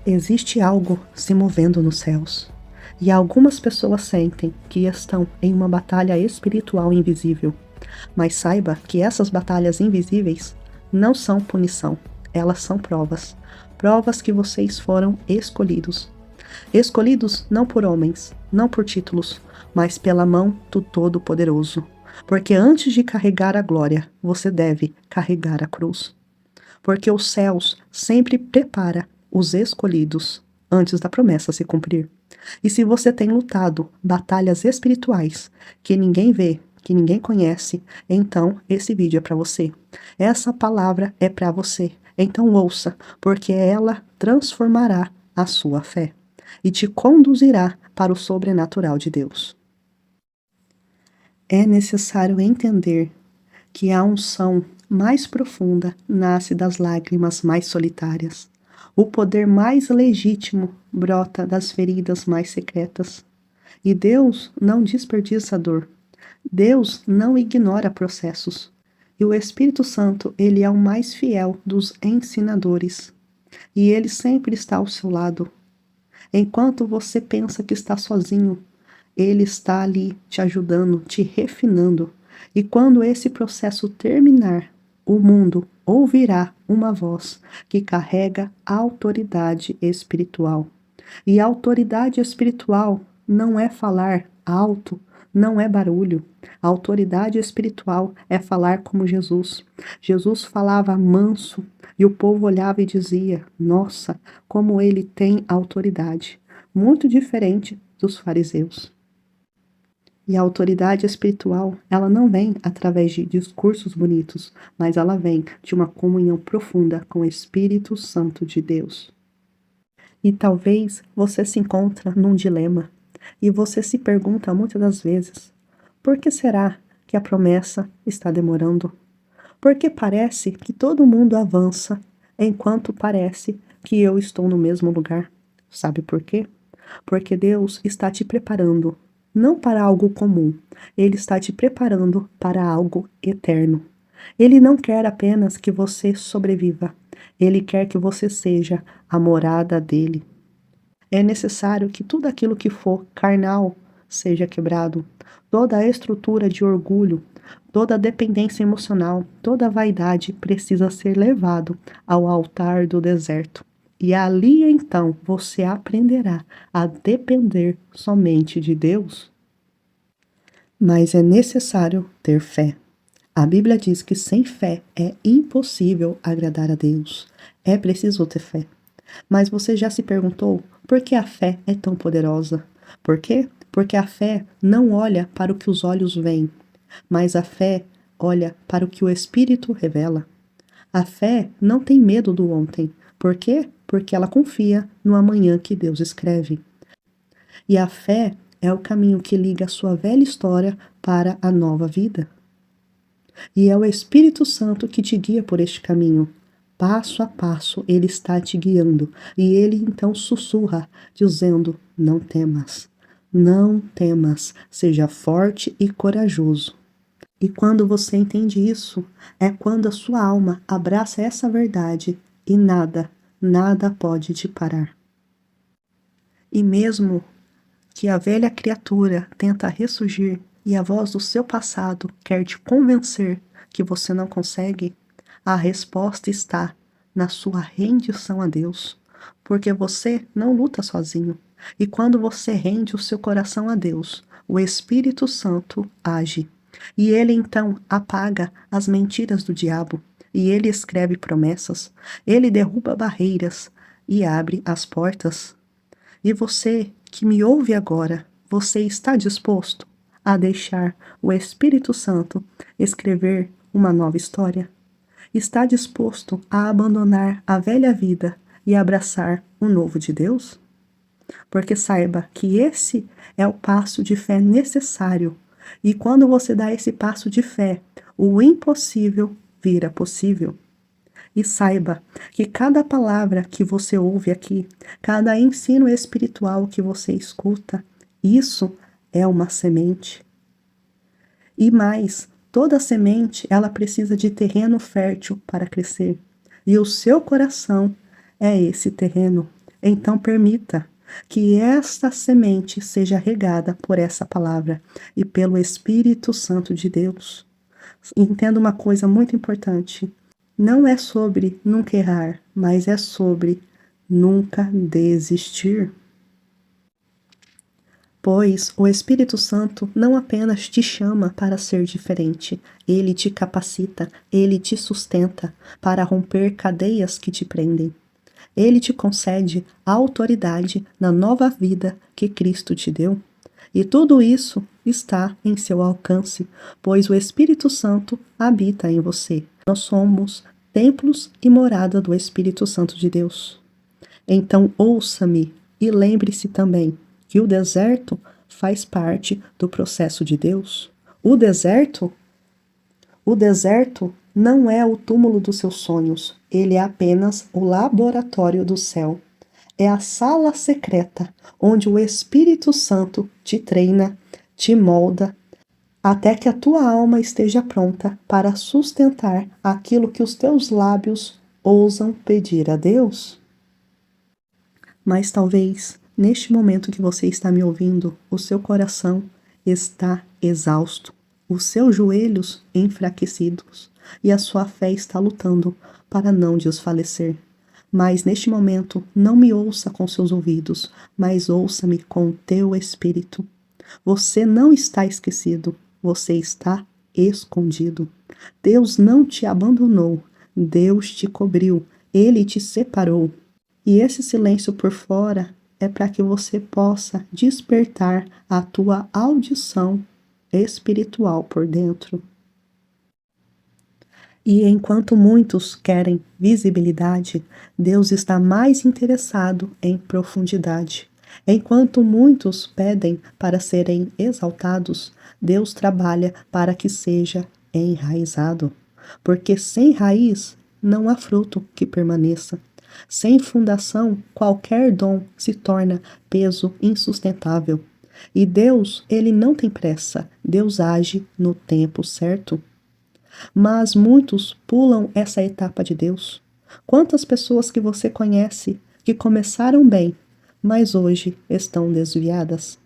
Existe algo se movendo nos céus, e algumas pessoas sentem que estão em uma batalha espiritual invisível. Mas saiba que essas batalhas invisíveis não são punição, elas são provas. Provas que vocês foram escolhidos. Escolhidos não por homens, não por títulos, mas pela mão do Todo-Poderoso. Porque antes de carregar a glória, você deve carregar a cruz. Porque os céus sempre prepara os escolhidos antes da promessa se cumprir. E se você tem lutado batalhas espirituais que ninguém vê, que ninguém conhece, então esse vídeo é para você. Essa palavra é para você. Então ouça, porque ela transformará a sua fé e te conduzirá para o sobrenatural de Deus. É necessário entender que a unção mais profunda nasce das lágrimas mais solitárias. O poder mais legítimo brota das feridas mais secretas. E Deus não desperdiça a dor. Deus não ignora processos. E o Espírito Santo, ele é o mais fiel dos ensinadores. E ele sempre está ao seu lado. Enquanto você pensa que está sozinho, ele está ali te ajudando, te refinando. E quando esse processo terminar, o mundo ouvirá uma voz que carrega autoridade espiritual. E a autoridade espiritual não é falar alto, não é barulho. A autoridade espiritual é falar como Jesus. Jesus falava manso e o povo olhava e dizia: Nossa, como ele tem autoridade. Muito diferente dos fariseus. E a autoridade espiritual, ela não vem através de discursos bonitos, mas ela vem de uma comunhão profunda com o Espírito Santo de Deus. E talvez você se encontre num dilema e você se pergunta muitas das vezes: por que será que a promessa está demorando? Porque parece que todo mundo avança enquanto parece que eu estou no mesmo lugar. Sabe por quê? Porque Deus está te preparando não para algo comum, Ele está te preparando para algo eterno. Ele não quer apenas que você sobreviva, Ele quer que você seja a morada dele. É necessário que tudo aquilo que for carnal seja quebrado, toda a estrutura de orgulho, toda a dependência emocional, toda a vaidade precisa ser levado ao altar do deserto. E ali então você aprenderá a depender somente de Deus. Mas é necessário ter fé. A Bíblia diz que sem fé é impossível agradar a Deus. É preciso ter fé. Mas você já se perguntou por que a fé é tão poderosa? Por quê? Porque a fé não olha para o que os olhos veem, mas a fé olha para o que o Espírito revela. A fé não tem medo do ontem. Por quê? Porque ela confia no amanhã que Deus escreve. E a fé é o caminho que liga a sua velha história para a nova vida. E é o Espírito Santo que te guia por este caminho. Passo a passo ele está te guiando. E ele então sussurra, dizendo: não temas, não temas, seja forte e corajoso. E quando você entende isso, é quando a sua alma abraça essa verdade e nada, nada pode te parar. E mesmo que a velha criatura tenta ressurgir e a voz do seu passado quer te convencer que você não consegue, a resposta está na sua rendição a Deus, porque você não luta sozinho. E quando você rende o seu coração a Deus, o Espírito Santo age. E ele então apaga as mentiras do diabo, e ele escreve promessas, ele derruba barreiras e abre as portas. E você que me ouve agora, você está disposto a deixar o Espírito Santo escrever uma nova história? Está disposto a abandonar a velha vida e abraçar o novo de Deus? Porque saiba que esse é o passo de fé necessário. E quando você dá esse passo de fé, o impossível vira possível. E saiba que cada palavra que você ouve aqui, cada ensino espiritual que você escuta, isso é uma semente. E mais, toda semente, ela precisa de terreno fértil para crescer. E o seu coração é esse terreno. Então permita que esta semente seja regada por essa palavra e pelo Espírito Santo de Deus. Entenda uma coisa muito importante. Não é sobre nunca errar, mas é sobre nunca desistir. Pois o Espírito Santo não apenas te chama para ser diferente, ele te capacita, ele te sustenta para romper cadeias que te prendem. Ele te concede autoridade na nova vida que Cristo te deu. E tudo isso está em seu alcance, pois o Espírito Santo habita em você. Nós somos templos e morada do Espírito Santo de Deus. Então ouça-me e lembre-se também que o deserto faz parte do processo de Deus. O deserto não é o túmulo dos seus sonhos, ele é apenas o laboratório do céu. É a sala secreta onde o Espírito Santo te treina, te molda, até que a tua alma esteja pronta para sustentar aquilo que os teus lábios ousam pedir a Deus. Mas talvez, neste momento que você está me ouvindo, o seu coração está exausto, os seus joelhos enfraquecidos e a sua fé está lutando para não desfalecer. Mas neste momento, não me ouça com seus ouvidos, mas ouça-me com o teu espírito. Você não está esquecido, você está escondido. Deus não te abandonou, Deus te cobriu, Ele te separou. E esse silêncio por fora é para que você possa despertar a tua audição espiritual por dentro. E enquanto muitos querem visibilidade, Deus está mais interessado em profundidade. Enquanto muitos pedem para serem exaltados, Deus trabalha para que seja enraizado. Porque sem raiz não há fruto que permaneça. Sem fundação, qualquer dom se torna peso insustentável. E Deus, ele não tem pressa. Deus age no tempo certo. Mas muitos pulam essa etapa de Deus. Quantas pessoas que você conhece que começaram bem, mas hoje estão desviadas?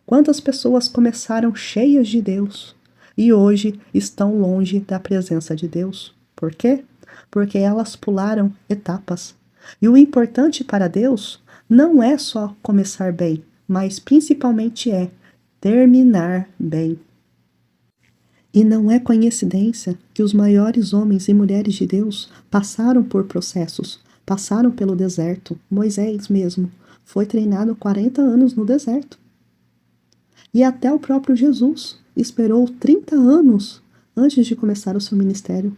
Quantas pessoas começaram cheias de Deus e hoje estão longe da presença de Deus? Por quê? Porque elas pularam etapas. E o importante para Deus não é só começar bem, mas principalmente é terminar bem. E não é coincidência que os maiores homens e mulheres de Deus passaram por processos, passaram pelo deserto. Moisés mesmo foi treinado 40 anos no deserto. E até o próprio Jesus esperou 30 anos antes de começar o seu ministério.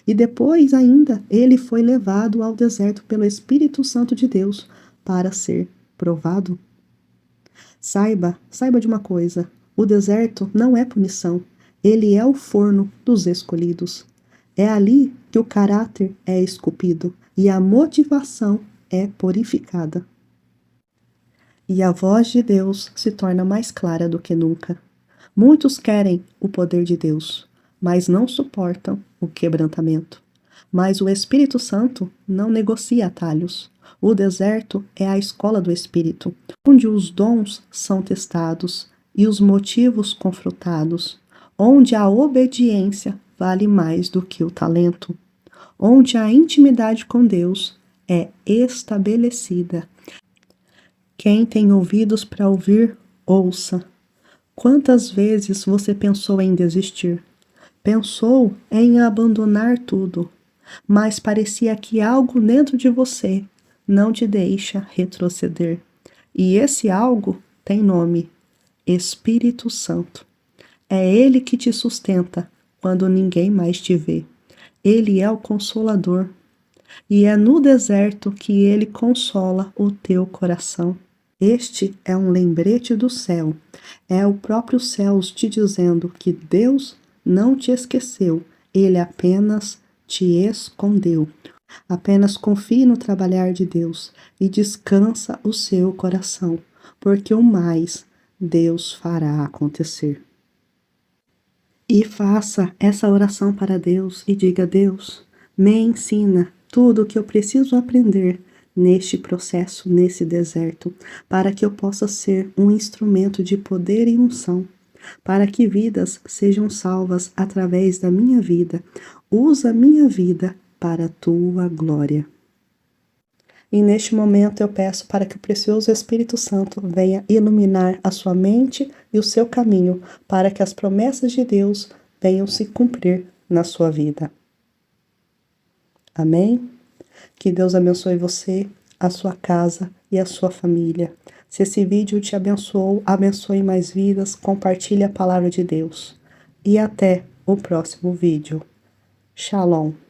E depois ainda ele foi levado ao deserto pelo Espírito Santo de Deus para ser provado. Saiba de uma coisa, o deserto não é punição, ele é o forno dos escolhidos. É ali que o caráter é esculpido e a motivação é purificada. E a voz de Deus se torna mais clara do que nunca. Muitos querem o poder de Deus, mas não suportam o quebrantamento. Mas o Espírito Santo não negocia atalhos. O deserto é a escola do Espírito, onde os dons são testados e os motivos confrontados, onde a obediência vale mais do que o talento, onde a intimidade com Deus é estabelecida. Quem tem ouvidos para ouvir, ouça. Quantas vezes você pensou em desistir? Pensou em abandonar tudo, mas parecia que algo dentro de você não te deixa retroceder. E esse algo tem nome: Espírito Santo. É Ele que te sustenta quando ninguém mais te vê. Ele é o Consolador. E é no deserto que Ele consola o teu coração. Este é um lembrete do céu. É o próprio céu te dizendo que Deus não te esqueceu. Ele apenas te escondeu. Apenas confie no trabalhar de Deus e descansa o seu coração, porque o mais Deus fará acontecer. E faça essa oração para Deus e diga: Deus, me ensina tudo o que eu preciso aprender neste processo, nesse deserto, para que eu possa ser um instrumento de poder e unção, para que vidas sejam salvas através da minha vida. Usa a minha vida para a tua glória. E neste momento eu peço para que o precioso Espírito Santo venha iluminar a sua mente e o seu caminho, para que as promessas de Deus venham se cumprir na sua vida. Amém? Que Deus abençoe você, a sua casa e a sua família. Se esse vídeo te abençoou, abençoe mais vidas, compartilhe a palavra de Deus. E até o próximo vídeo. Shalom.